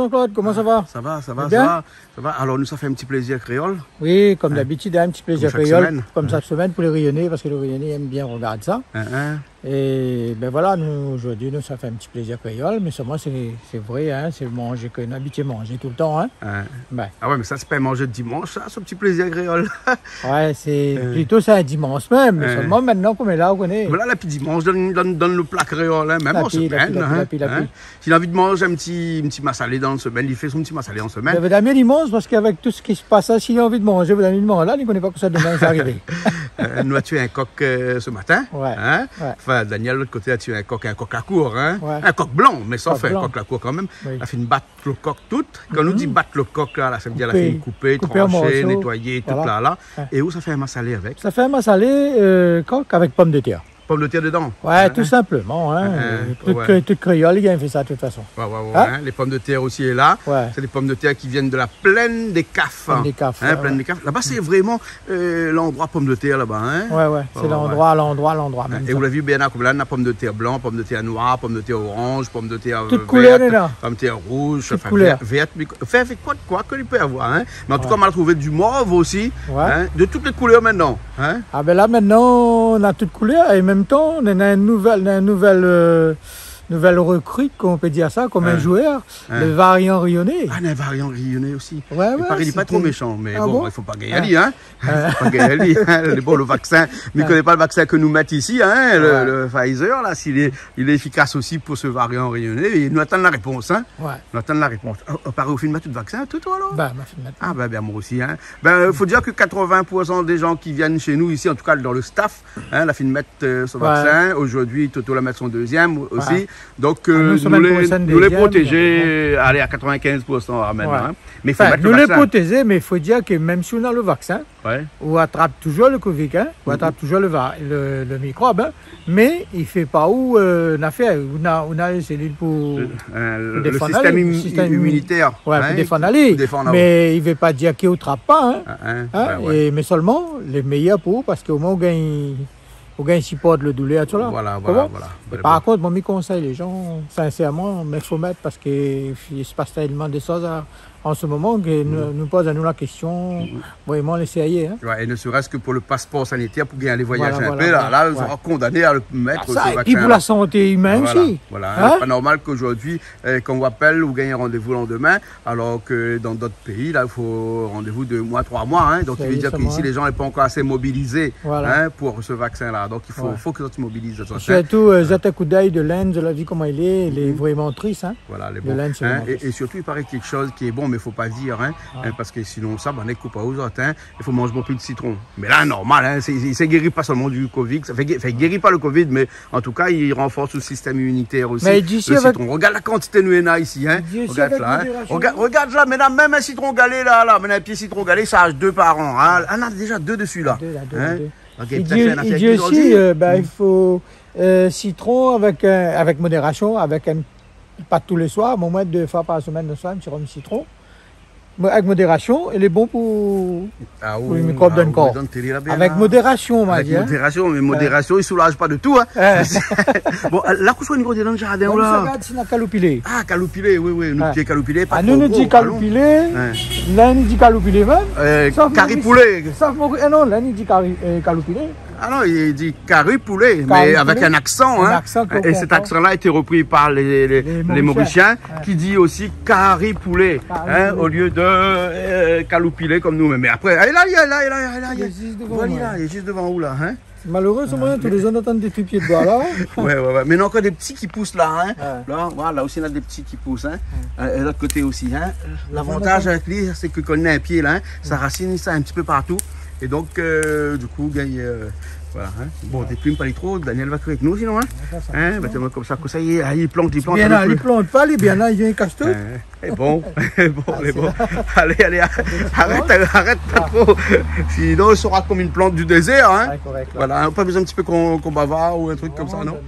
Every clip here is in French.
Jean-Claude, comment ça va? Ça va, ça va, bien? ça va. Alors, nous, ça fait un petit plaisir créole. Oui, comme d'habitude, un petit plaisir Comme chaque créole, semaine. comme chaque semaine pour les rayonnés, parce que les rayonnés aiment bien regarder ça. Et ben voilà, nous, aujourd'hui, nous, ça fait un petit plaisir créole, mais seulement, c'est vrai, hein, c'est manger qu'on a habitué à manger tout le temps. Hein. Ben. Ah ouais, mais ça, c'est pas manger le dimanche, ça, ce petit plaisir créole. Ouais, c'est plutôt ça un dimanche même, mais seulement maintenant qu'on est là, on connaît. Voilà, la puis dimanche, donne le plat créole, hein, même en semaine. S'il a envie de manger un petit massalé dans la semaine, il fait son petit massalé en semaine. Vous avez dimanche, parce qu'avec tout ce qui se passe, s'il a envie de manger, vous avez dimanche là, il ne connaît pas que ça demain, c'est arrivé. Nous a tué un coq ce matin. Ouais. Hein? Ouais. Enfin, Daniel, de l'autre côté, a tué un coq à cour. Hein? Ouais. Un coq blanc, mais ça fait un blanc. coq à cour quand même. Oui. Il a fait une battre le coq toute. Quand on nous dit battre le coq, là, ça veut dire qu'il a fait une couper, couper en trancher, morceaux. nettoyer, tout Voilà. là. Ouais. Et où ça fait un massalé avec? Ça fait un massalé coq avec pommes de terre. Pommes de terre dedans. Ouais, tout simplement. Hein. Tout créole, il a fait ça de toute façon. Ouais, Hein? hein. Les pommes de terre aussi est là. Ouais. C'est des pommes de terre qui viennent de la plaine des Cafs. Plaine des Cafs, Hein, ouais, plaine des Cafs. Là-bas, c'est vraiment l'endroit pommes de terre là-bas. Hein. Ouais. C'est l'endroit. Même Et vous l'avez vu bien là, comme là, on a pomme de terre blanc, pomme de terre noire, pomme de terre orange, pomme de terre toute couleur est là. pomme de terre rouge, Toute couleur. verte. Fait avec quoi que il peut avoir. Hein. Mais en tout cas, on a trouvé du mauve aussi. Ouais. Hein, de toutes les couleurs maintenant. Hein. Ah ben là maintenant on a toute couleur et en même temps on a une nouvelle recrue, qu'on peut dire ça, comme un joueur, le variant rayonné. Ah, un variant rayonné aussi. Ouais, il n'est pas trop méchant, mais Ah bon? Il ne faut pas gagner à lui. Hein. Pas gagner à lui. Bon, le vaccin, mais il ne connaît pas le vaccin que nous mettons ici, hein, le Pfizer, là, il est efficace aussi pour ce variant rayonné. Et nous attendons la réponse. Hein. Ouais. Nous attendons la réponse. Pareil, au film, tout de vaccin, tout toi alors? Ben, ma fille maintenant. Ah ben moi aussi. Hein. Faut dire que 80% des gens qui viennent chez nous ici, en tout cas dans le staff, hein, la fille mettre son vaccin. Aujourd'hui, Toto la mettre son deuxième aussi. Ouais. Donc nous les protéger, allez à 95% maintenant. Hein. Mais il faut mettre nous le les vaccin. protéger, mais il faut dire que même si on a le vaccin, on attrape toujours le Covid, hein, on attrape toujours le microbe, hein, mais il ne fait pas où on a fait, on a les cellules pour le système immunitaire. Ouais, pour défendre aller. Mais il ne veut pas dire qu'il n'attrape pas. Hein, mais seulement les meilleurs pour, parce qu'au moins on gagne support le douleur, tout là. Voilà. Par contre, moi, je conseille les gens, sincèrement, mais il faut mettre parce qu'il se passe tellement de choses en ce moment que nous posons à nous la question, vraiment l'essayer. Hein. Ouais, et ne serait-ce que pour le passeport sanitaire, pour aller voyager un peu, là, on sera condamné à le mettre ce vaccin. Et puis pour la santé humaine aussi. Voilà, hein? C'est pas normal qu'aujourd'hui, quand on appelle ou gagne un rendez-vous le lendemain, alors que dans d'autres pays, là, il faut rendez-vous 2 mois, 3 mois. Hein, donc, il veut dire qu'ici, les gens ne sont pas encore assez mobilisés pour ce vaccin-là. Donc, il faut que tu mobilises. Surtout, un coup d'œil de l'Inde, je la vie comment il est vraiment triste. Hein? Voilà, les bons. Et surtout, il paraît quelque chose qui est bon, mais il ne faut pas dire, hein, parce que sinon, ça, on est coupé aux autres. Hein, il faut manger plus de citron. Mais là, normal, hein, c'est guéri pas seulement du Covid, ça fait guérit pas le Covid, mais en tout cas, il renforce le système immunitaire aussi. Mais le citron. Regarde la quantité nous en a ici. Hein. Regarde là. Hein. Regarde là, maintenant, même un citron galé, là, maintenant, un pied citron galé, ça a 2 par an. Hein. On a déjà 2 dessus, là. Il dit aussi, il faut citron avec modération, pas tous les soirs, mais au moins 2 fois par semaine, le soir, un petit rhum citron. Avec modération, il est bon pour les microbes d'un corps. Avec modération, on va dire. Avec modération, mais modération, il ne soulage pas de tout. Hein. Bon, là, qu'on soit une grosse dans le jardin, là. Regarde, c'est la caloupilé. Ah, caloupilé, oui, nous qui est caloupilé. Nous nous dit caloupilé, là, nous dit caloupilé même. Caripoulet. Non, là, nous dit caloupilé. Ah non, il dit caripoulet, mais avec un accent. Hein. Et cet accent-là a été repris par les Mauriciens, qui dit aussi caripoulet, hein, au lieu de caloupilé comme nous. Mais après, il est juste devant vous là. Hein. Malheureusement, tous les gens attendent des pieds de bois là. Ouais. Mais il y a encore des petits qui poussent là. Hein. Là aussi, il y a des petits qui poussent. Hein. Et de l'autre côté aussi. Hein. L'avantage avec lui, c'est que quand on a un pied là, hein, ça racine ça un petit peu partout. Et donc, du coup, gagne. Voilà. Hein. Bon, des plumes pas les trop, Daniel va créer avec nous sinon. Hein. Comme ça, ça y est, il plante. Bien là, il plante pas, il est bien là, il vient casse tout. Et bon, bon. Allez, arrête pas trop. Sinon, il sera comme une plante du désert. Hein. Voilà, pas besoin un petit peu qu'on bavard ou un truc comme ça, non?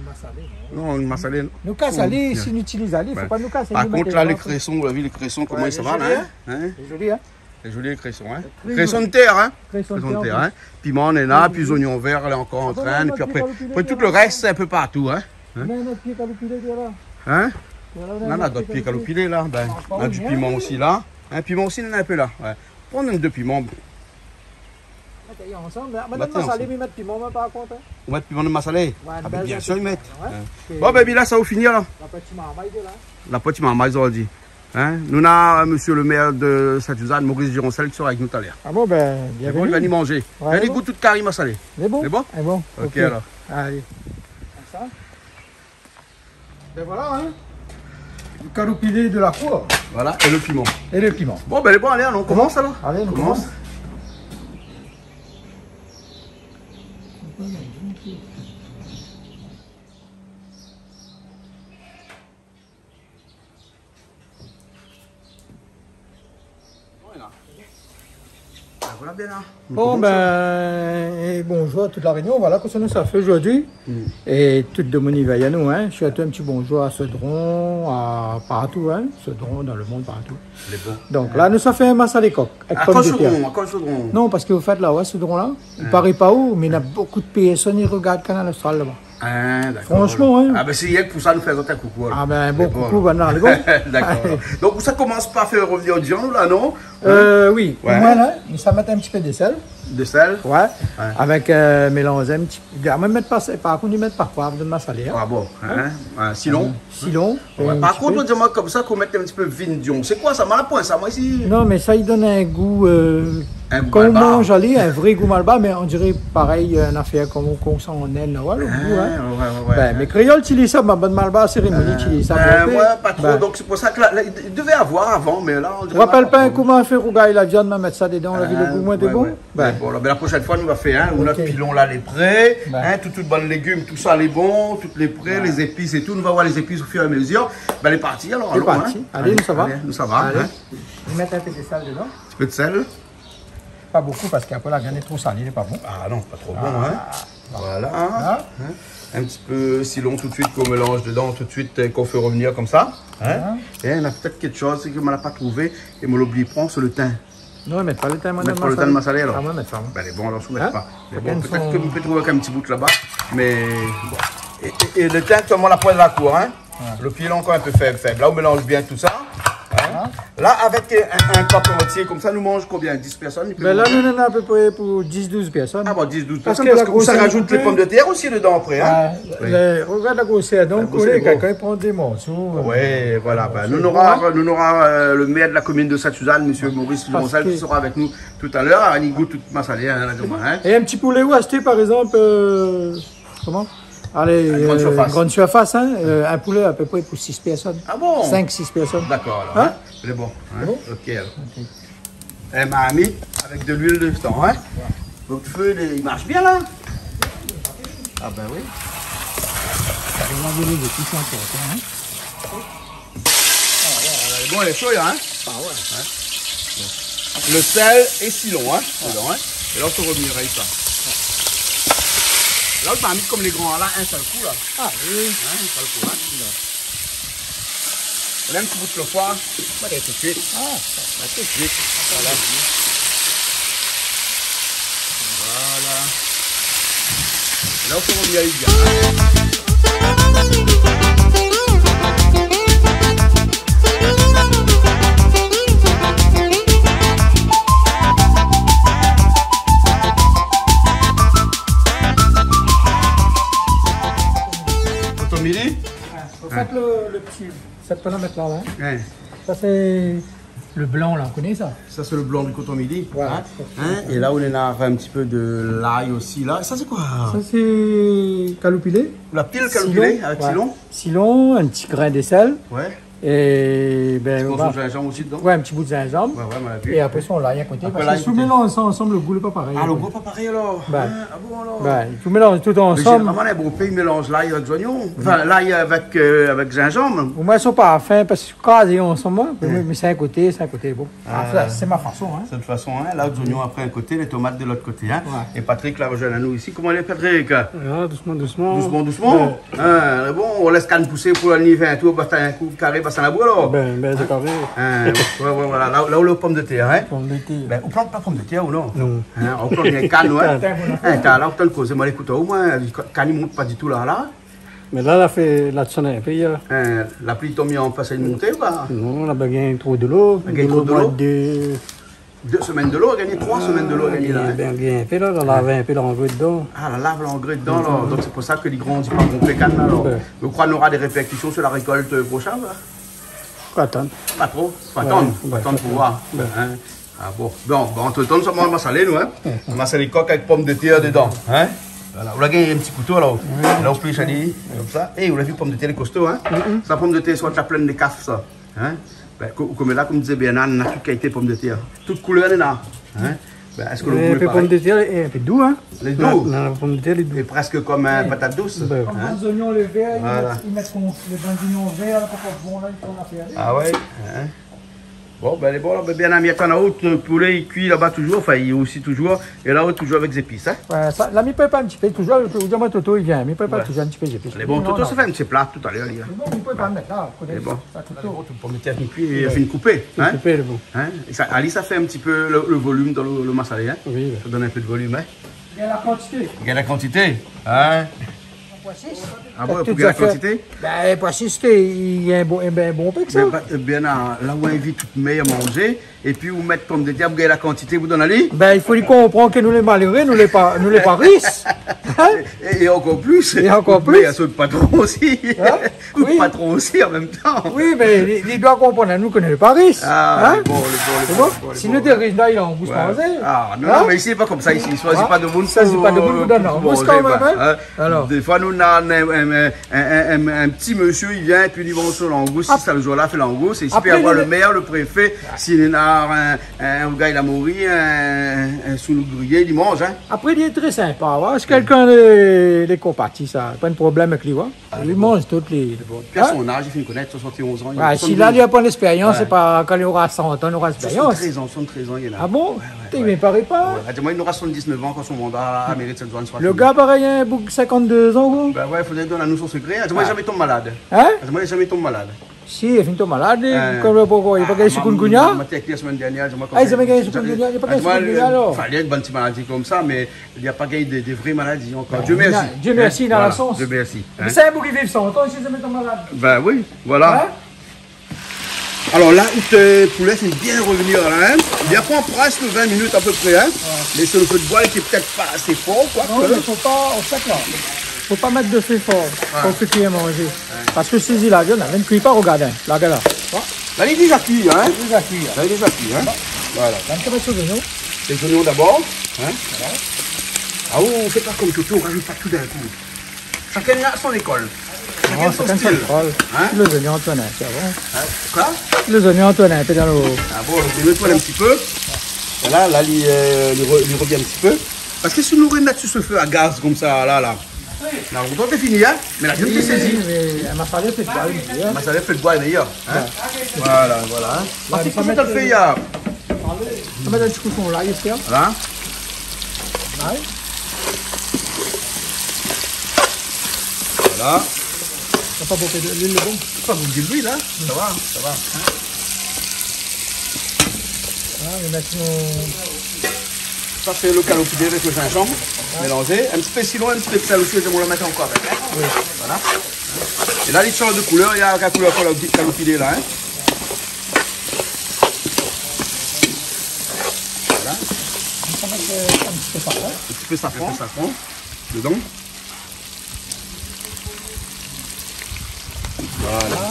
Non, une massalée. Nous casse aller, si nous utilisons aller, il ne faut pas nous casser. Par contre, là, les cressons, vous avez vu les cressons, comment ils se va là? C'est joli, hein? C'est joli les cressons, hein? Cressons de terre, hein? Cressons de terre, hein? Piment, on est là, puis les oignons verts, elle est encore en train. Et puis après tout le reste, c'est un peu partout, hein? Mais notre pied caloupilé, là. Hein? On a d'autres pieds calopilés là. Ben, on a du piment aussi là. Un piment aussi, on en a un peu là. Ouais. Prendre deux piments. Ensemble. Madame Massalé, mais mettre piment, par contre. On met piment de Massalé. Ah, ben, bien sûr, ils mettent. Bon, ben, là, ça va finir là. La petite marmaille de là. La petite marmaille, on dit. Hein? Nous avons monsieur le maire de Sainte-Suzanne, Maurice Gironcel, qui sera avec nous tout à l'heure. Ah bon, ben, bienvenue. Bon, il va y manger. Ouais, il goûte toute carré Massalé. C'est bon? C'est bon? C'est bon. Ok, alors. Allez. Comme ça. Ben voilà, hein. Le calopilé de la cour. Voilà, et le piment. Et le piment. Bon, ben, allez, on commence alors. Allez, on commence. Voilà bien là. Bon, ben, bonjour à toute la réunion. Voilà ce que ça fait aujourd'hui. Et tout le monde y va à nous. Hein. Je souhaite un petit bonjour à Cedron, à partout. Hein. Cedron, dans le monde, partout. Les bons. Donc là, nous ça fait un masse à l'écoque. À quoi Cedron? Non, parce que vous faites là, ouais, Cedron là. Il paraît pas où, mais il y a beaucoup de personnes qui regardent Canal Austral là-bas. Ah, d'accord. Franchement, hein. Ah, ben c'est hier que pour ça nous faisons un coucou. Alors. Ah, ben bon coucou, ben non, les bon. D'accord. Donc ça commence par faire revenir au gens, là, non? Oui. Ouais. Moi, là, ça met un petit peu de sel. De sel? Ouais. Avec mélanger un petit peu. Même mettre par contre, ils mettent par poivre de massalé. Hein. Ah bon, hein? Silon? Silon. Ouais. Par contre, on dit moi comme ça qu'on mette un petit peu de vignon. C'est quoi ça? Mal à point ça, moi ici? Non, mais ça, il donne un goût. Un goût quand on malbar. mange allez, un vrai goût malbar, mais on dirait pareil, une affaire comme on sent en aile, là, le goût. Hein. Ouais. Ben, mais créoles utilisent ça, ma bonne malbar, cérémonie utilise ça. Moi, pas trop, donc c'est pour ça que là, il devait avoir avant, mais là, on dirait. Je rappelle pas comment faire rougaille la viande, mettre ça dedans, on a vu le goût moins de bon. Ben, bon, la prochaine fois, nous va faire, hein, notre pilon là, les prêts, hein, tout bon légumes, tout ça, les bons, toutes les prêts, les épices et tout. Nous va voir les épices au fur et à mesure. Ben, les parties alors. C'est parti. Hein. Allez, nous ça va. Nous ça va. Allez. Hein. On met un peu de sel dedans. Un petit peu de sel. Pas beaucoup parce qu'après la viande est trop salée, il n'est pas bon. Ah non, pas trop bon, hein. Voilà. Hein. Un petit peu silon tout de suite qu'on mélange dedans, tout de suite qu'on fait revenir comme ça. Hein. Et on a peut-être quelque chose que je ne l'ai pas trouvé et je l'oublie, prend sur le thym. Non, mais pas le thym, pas le thym de massalé alors. Ah, moi, mettre ça. Ben, les bons alors, je ne mets pas. Bon, peut-être que vous pouvez trouver un petit bout là-bas, mais bon. Et le thym, seulement la poêle de la cour, hein. Le pilon encore un peu faible. Là, on mélange bien tout ça. Là, avec un plat entier, comme ça, nous mange combien? 10 personnes? Ben là, nous en avons à peu près pour 10-12 personnes. Ah bon, 10-12 personnes, parce que ça rajoute les pommes de terre aussi dedans après. Hein? Regarde la grosseur, donc quelqu'un il prend des morceaux. Oui, voilà. Ben, nous aurons le maire de la commune de Sainte-Suzanne, M. Maurice Gironcel, qui sera avec nous tout à l'heure. Il goûte toute ma salée. Et un petit poulet ou acheter, par exemple, comment? Allez, une grande surface, hein, un poulet à peu près pour 6 personnes. Ah bon? 5-6 personnes. D'accord, alors. Hein? C'est bon. Hein? Bon. Ok, alors. Un marmite avec de l'huile de thon, hein? Votre feu, il marche bien là? Ah ben oui. Bon, elle est chaude, hein? Ah ouais. Le sel et silon, hein? Dedans, hein? Et là, on se revenir avec ça. Là, on m'a mis comme les grands là, un seul coup là. Ah oui. Hein, un seul coup là. On a un petit bout de le foie. On va aller tout de suite. Ah, tout de suite. Voilà. Voilà. Là, on peut revenir avec bien. Faites le petit, cette là mettre là. Ouais. Ça c'est le blanc là, on connaît ça? Ça c'est le blanc du coton midi. Voilà. Hein? Et là on a un petit peu de l'ail aussi là. Ça c'est quoi? Ça c'est calopilé. La pile calopilée avec silon. Silon, un petit grain de sel. Ouais. Et ben on va... gingembre aussi dedans. Ouais, un petit bout de gingembre. Ouais, et après ça on l'ail à côté. Parce que tout mélange ensemble, le goût n'est pas pareil. Ah, le goût pas pareil alors. Ben, ah bon alors. Ben, tout mélange tout ensemble. Généralement les Européens ils mélangent l'ail avec oignons. Enfin l'ail avec gingembre. Pour moi ils sont pas à fin parce que quand ils sont ensemble, mais c'est un côté, bon. C'est ma façon. Hein. C'est de façon, hein. Là, les oignons après un côté, les tomates de l'autre côté. Hein. Ouais. Et Patrick la rejoint à nous ici. Comment est Patrick? Doucement. Doucement. Ouais. Bon, on laisse canne pousser pour le niveau un tour, bah, un coup carré, bah, ça la boue alors. Ben, c'est carré. Voilà, là où les pommes de terre, hein. Pommes de terre. Ben, on plante pas pommes de terre ou non? Non. Hein, on plante des cannes, ouais. Là, on peut le causer. Moi, écoute, au moins, canne, il monte pas du tout là. Mais là, la sonne un peu. La pluie t'a mis en face à une montée ou pas? Non, on a gagné trop de l'eau. Gagné trop de l'eau? 2 semaines de l'eau, a gagné 3 semaines de l'eau, a gagné là. Bien un peu là, on a lavé un peu l'engrais dedans. Ah, la lave l'engrais dedans, là. Donc c'est pour ça que les grands disent pas qu'on fait canne alors. Vous croyez qu'on aura des répercussions sur la récolte prochaine là? Pas attendre. Pas trop, pas attendre, pas attendre pour voir. Hein? Ah bon, entre-temps, nous sommes en massalé, nous, hein? On a les coques avec pommes de terre dedans, hein? Voilà, vous l'avez un petit couteau là, là on peut chaler comme ça. Et vous l'avez vu, pomme de terre, les costauds, hein? Ça, pomme de terre, soit la pleine de caf, ça. Hein? Ben, comme là, comme disait Bernard, on a toute qualité de pommes de terre. Toute couleur, on est là. Hein? Ben, est-ce que vous pouvez pas? Pomme de terre et un peu doux, hein? Les doux? Non, la pomme de terre, les doux. Et presque comme patate douce. Comme les oignons, les verts, ils mettent les oignons verts, là, ils font la faire. Ah ouais? Hein? Bon, ben, bon, là, bien ami, il y en a autre poulet, il cuit là-bas toujours, enfin, il est aussi toujours, et là-haut, toujours avec des épices, hein? Ouais, ça, là, il peut pas un petit peu, toujours, je vous dis, moi, Toto, il vient, mais il peut pas toujours un petit peu d'épices. Mais bon, Toto, ça fait un petit plat tout à l'heure, là. Bon, il peut pas mettre là, mais bon, tout pomme de terre qui cuit, il a fait une coupée, hein? Coupée, le bon. Hein? Et ça, Ali, ça fait un petit peu le volume dans le massalé, hein? Oui. Ça donne un peu de volume, hein? Il y a la quantité. Il y a la quantité, hein? Ah bon, pour la quantité? Ben, pour assister, il y a un bon peu que ça. Bien, là où on invite tout le meilleur à manger, et puis vous mettez pomme de terre, vous gagnez la quantité, vous donnez aller? Ben, il faut y comprendre que nous les malheureux, nous les paris. Et encore plus. Et encore plus. Mais il y a ceux de patron aussi. Hein? Oui. Patron aussi en même temps. Oui, mais il doit comprendre, nous connaissons les paris. Ah, hein? Bon. Si nous sommes riches, là, il en bouge manger. Ah, non, mais ici, c'est pas comme ça. Ici, il ne choisit pas de monde. Il ne choisit pas de monde, nous donne en bouge quand même. Hein? Alors. Des fois, nous, on a un petit monsieur, il vient et puis il va sur l'angouste. Si ça le jour-là, fait l'angouste. Et il peut avoir le maire, le préfet. S'il y a un gars, il a mouru, un sous le grillé, il mange. Hein? Après, il est très sympa. Si quelqu'un les compatit, ça, pas de problème avec lui. Il mange toutes les. Puis à son âge, il finit de connaître 71 ans. Si là, il n'a pas d'expérience, c'est pas quand il aura 100 ans, il aura l'expérience. 73 ans, il est là. Ah bon? Il ne paraît pas. Moi, il aura 79 ans quand son mandat mérite cette zone. Le gars, pareil, un bouc 52 ans. Ben ouais, il faudrait donner à nous son secret. Moi, jamais tombe malade. Hein? Moi, jamais tombe malade. Si, il finit malade. Il n'a pas gagné chikungunya. Je m'ai la semaine dernière. Ah, il n'a pas gagné chikungunya. Il n'a pas gagné chikungunya alors. Il fallait une bonne petite maladie comme ça, mais il n'y a pas gagné des vraies maladies encore. Dieu merci. Dieu merci, dans la sauce. Dieu merci. C'est un bouc qui vit 100 ans, si jamais tombe malade. Ben oui, voilà. Alors là, le poulet fait bien revenir là, hein. Il y a pas presque 20 minutes à peu près, hein. Mais c'est le feu de bois qui est peut-être pas assez fort, quoi. Non, il ne faut pas, en fait, là. Faut pas mettre de feu fort pour ce qui est mangé. Parce que si la viande, elle ne cuit pas, regardez. Là, regarde là. Là, il est déjà cuit, hein. Il est déjà cuit. Là, il est déjà cuit, hein. Voilà. On va mettre les oignons. Les oignons d'abord, hein. Ah oui, on ne fait pas comme Toto, on rajoute pas tout d'un coup. Chacun a son école. Non, c'est comme ça. Les oignons, Antoine, c'est bon. Quoi? Les oignons, Antoine, un peu dans l'eau. Ah bon, je vais nettoyer un petit peu. Voilà, là, il revient un petit peu. Parce que si nous remettons sur ce feu à gaz comme ça, là. Là, on doit finir, hein. Mais la viande est saisie. Mais un massalé fait de bois, il un massalé fait de bois, il est meilleur. Hein? Voilà, voilà. Parce que comment tu le fais, là? On va mettre un petit cochon là, ici. Voilà. Voilà. T'as pas beaucoup d'huile, bon? Pas beaucoup d'huile, là. Ça va, ça va. Voilà, on va mettre nos... Ça, c'est le calopidé avec le gingembre. Mélangé. Un petit peu si loin, un petit peu de sel aussi, je vais le mettre encore avec. Hein? Oui. Voilà. Et là, il change de couleur. Il y a la couleur calopidé là. Hein? Voilà. On va mettre un petit peu safran. Un petit peu safran dedans. Voilà.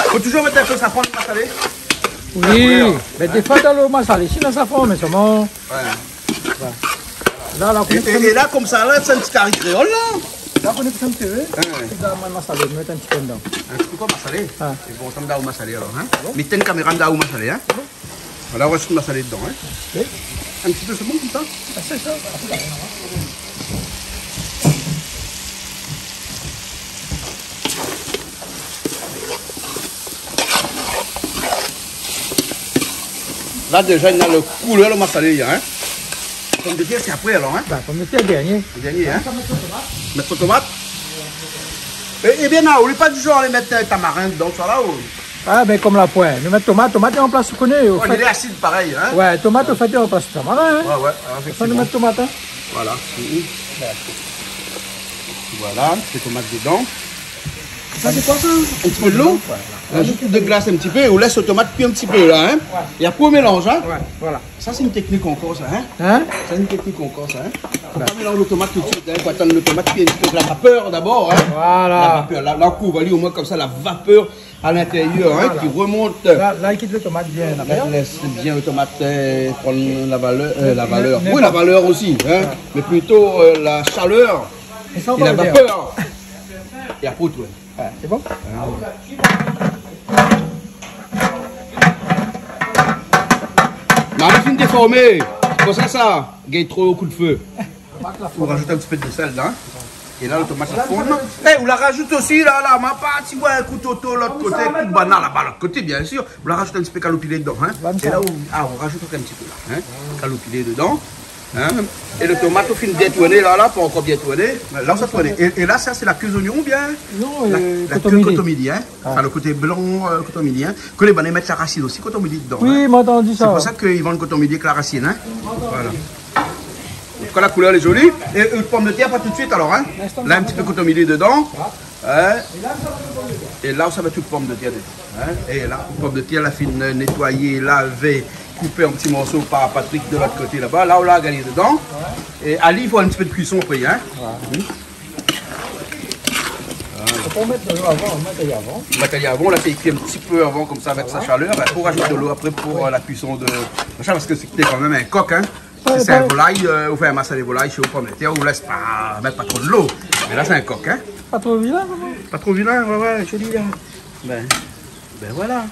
Faut toujours mettre un peu de safran dans le massalé. Oui, mais des fois dans le massalé, si le safran, mais seulement. Ouais. Là, et là, comme ça, là, c'est un petit carré créole, là. Là, on est un petit peu. C'est dans le massalé, on met un petit peu dedans. Un petit peu comme massalé. C'est bon, ça me donne au massalé, alors. Hein? Mais t'as une caméra, me donne au massalé, hein? Voilà, on va juste le massalé dedans, hein? Oui. Un petit peu, c'est bon, comme ça? C'est ça. Là, déjà, il y a le couleur, le massalé, hein? Pomme de terre, c'est après, alors, hein? Pomme de terre, dernier. Le dernier, hein? Mettre tomate. Et bien, là, on n'est pas du genre à les mettre tamarin dedans, ça, là, ou... Ah, ben, comme la pointe. Nous mettons tomate est en place, tu connais. On est acide, pareil, hein? Ouais, tomate, au fait, en place, tamarin, hein? Ouais, faut nous mettre tomate, hein? Voilà. Voilà, les tomates dedans. Ça c'est quoi ça? Un petit peu de l'eau, juste de glace un petit peu, on laisse la tomate cuire un petit peu là, hein. Et après on mélange, hein. Ouais, voilà. Ça c'est une technique encore ça, hein. Hein? C'est une technique encore ça, hein. Faut pas mélanger la tomate tout de suite, hein. Faut attendre la tomate cuire un petit peu de la vapeur d'abord, hein. Voilà. La vapeur, là on couvre au moins comme ça la vapeur à l'intérieur, hein, qui remonte. Là, il quitte le tomate bien. Laisse bien le tomate prendre la valeur. Oui, la valeur aussi, hein. Mais plutôt la chaleur et la vapeur. Et après tout. C'est bon? Marie-Fine déformée. C'est pour ça, gagne trop au coup de feu. On rajoute un petit peu de sel là. Et là, le tomate la fond. Eh, on la rajoute aussi là, ma part, tu vois un couteau de l'autre côté, un coup de banane là-bas, l'autre côté, bien sûr. On la rajoute un petit peu calopilé dedans. Hein. Et là, on rajoute un petit peu là. Hein. Calopilé dedans. Hein. Et le tomate, au fin bien tourné là, pas encore bien tourné. Là, ça tourne. Et là, ça, c'est la queue oignon ou bien? Non, la queue cotomidi, hein. Enfin, le côté blanc cotomidi, hein. Que les banais mettent la racine aussi, cotomidi dedans. Oui, m'a entendu ça. C'est pour ça qu'ils vendent cotomidi avec la racine, hein. Voilà. En tout cas, la couleur est jolie. Et une pomme de terre, pas tout de suite alors, hein. Là, un petit peu cotomidi dedans. Hein. Et là, ça va toute pomme de terre dedans. Hein. Et là, une pomme de terre, la fine nettoyée, lavée, coupée en petits morceaux par Patrick de l'autre côté là-bas. Là, on l'a gagné dedans. Et Ali, il faut un petit peu de cuisson après, hein. Faut pas mettre de l'eau avant, on met de l'eau avant. On met avant, là, c'est écrit un petit peu avant, comme ça, avec sa chaleur. Il faut rajouter de l'eau après pour la cuisson de machin, parce que c'était quand même un coq, hein. C'est un volaille, on fait un massa de volaille chez aux pommes de terre, on laisse pas mettre pas trop de l'eau. Mais là, c'est un coq, hein. Pas trop vilain, maman. Pas trop vilain, ouais, joli, hein. Ben voilà.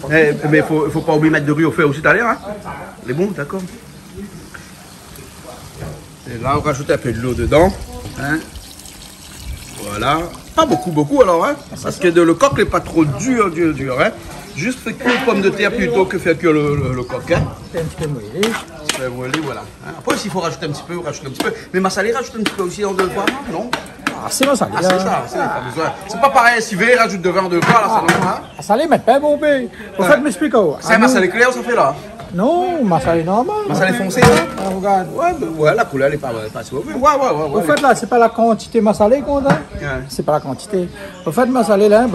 Mais il faut pas oublier de mettre de riz au feu aussi tout à l'heure, hein. C'est bon, d'accord. Et là, on rajoute un peu de l'eau dedans, hein. Voilà. Pas beaucoup alors, hein. Parce que le coq n'est pas trop dur, hein. Juste faire cuire les pommes de terre plutôt que faire cuire le coq, hein. C'est un petit peu moellé. Voilà. Hein. Après, s'il faut rajouter un petit peu, on rajoute un petit peu. Mais ma salée rajoute un petit peu aussi en 2 fois, non? Ah, c'est ma salée. Ah, c'est ça, pas besoin. C'est pas pareil, si V rajoute de vin en 2 fois, là, ça non, hein. La salée, mais pas bon, bé. Au fait, m'explique. C'est ma salée claire, ça fait là. Non, ma salée normale. Ma salée foncée, ça? Regarde. Ouais, la couleur, elle est pas si mauvaise. Ouais. Au fait, là, c'est pas la quantité ma salée qu'on a. C'est pas la quantité. Au fait, ma salée, là,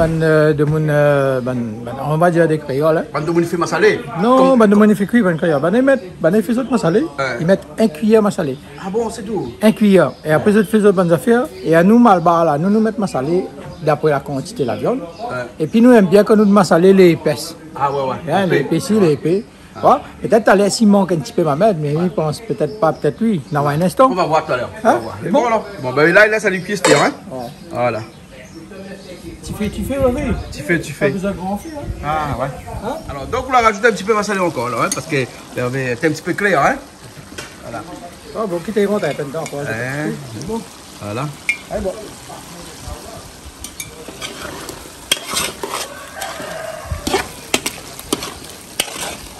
on va dire des créoles. Ban de mon fait ma salée? Non, de mon fait cuire, créole. Ils fait autres ma salée. Ils mettent 1 cuillère ma salée. Ah bon, c'est tout? 1 cuillère. Et après, ils font autres bonnes affaires. Et à nous, malbar, là, nous mettons ma salée d'après la quantité de la viande. Et puis, nous aimons bien que nous massaler les épaisses. Ah ouais. Les épaissis, les épais. Ouais. Peut-être à l'aise, il manque un petit peu ma mère, mais il pense peut-être pas, peut-être lui. Dans un instant. On va voir tout à l'heure. Hein? Bon alors. Bon, ben là, il laisse à lui cuire, hein. Ouais. Voilà. Tu fais, oui. Tu fais. Pas besoin de grand feu, hein. Ah ouais. Hein? Alors, donc, on va rajouter un petit peu ma salée encore, là, hein, parce que c'est un petit peu clair, hein. Voilà. Oh, bon, quitte rentre un peu de temps, quoi. C'est bon. Voilà. C'est bon.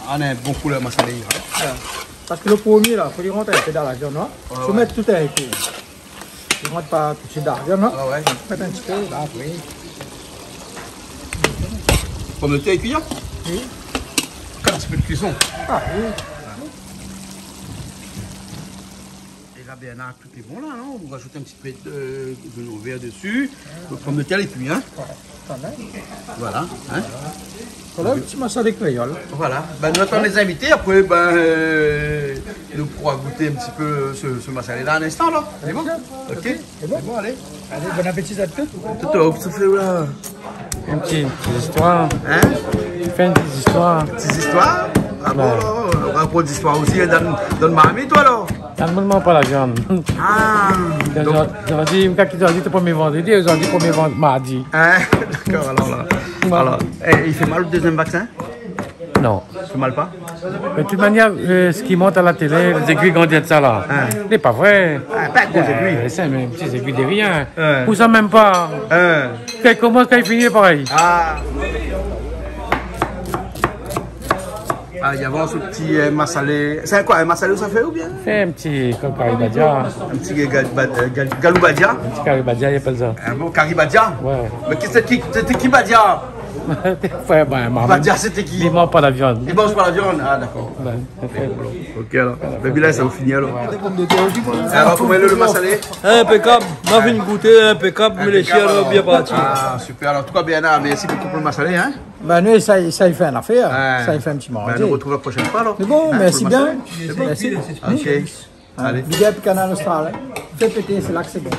On a un bon couleur ma salée. Parce que le premier, là, il faut lui rentrer un peu dans la viande, là. Il faut mettre tout un peu. Il ne rentre pas tout de suite dans la viande, là. Ah ouais. Mettre un petit peu, là, oui. Pomme de terre et cuillère? Oui. Un petit peu de cuisson. Ah oui. Et là, bien là, tout est bon là, non? On va rajouter un petit peu de l'eau vert dessus. Le pomme de terre et puis, hein? Voilà. Hein? Voilà un petit massa de créole. Voilà. Ben, nous attendons les invités. Après, nous pourrons goûter un petit peu ce massalé là un instant, là. C'est bon? Ok. C'est bon, allez. Allez, bon appétit à tous. Tout ça fait là. Une petite histoire. Hein? Fais une petite histoire. Petite histoire? Ah bon, on raconte d'histoire aussi dans le mamie, toi, là? Dans le monde, pas la viande. Ah! J'aurais dit, quand ils ont dit le premier vendredi, ils ont dit le premier mardi. Hein? D'accord, alors là. Alors, il fait mal le deuxième vaccin? Non. Il fait mal pas? Mais de toute manière, ce qui monte à la télé, les aiguilles grandies de ça là, c'est pas vrai. Pas de grosses aiguilles. C'est même petites aiguilles de rien. Ou ça même pas. Quand commence, quand il finit, pareil. Il y avait ce petit massalé. C'est quoi, un massalé ça fait ou bien? Fais un petit caribadia. Un petit galoubadia. Un petit caribadia, il appelle ça. Un bon caribadia? Ouais. Mais c'était qui badia? Enfin, ben, On va dire c'était qui? Il mange pas la viande. Il mange pas la viande? Ah, d'accord. Ok, alors. Le bilan, ça vous finit alors. Alors, comment est le massalé? Impeccable. On a fini de goûter, impeccable, mais les chiens sont bien partis. Ah, super. Alors, en tout cas, Bernard, merci beaucoup pour le massalé. Hein? Ben, nous, ça y fait une affaire. Ça y fait un petit moment. Ben, nous retrouvons la prochaine fois alors. C'est bon, Hein, merci pour le bien. massalé. Merci. Ok. Allez. Big up Canal Austral. Fais péter, c'est là que c'est bon.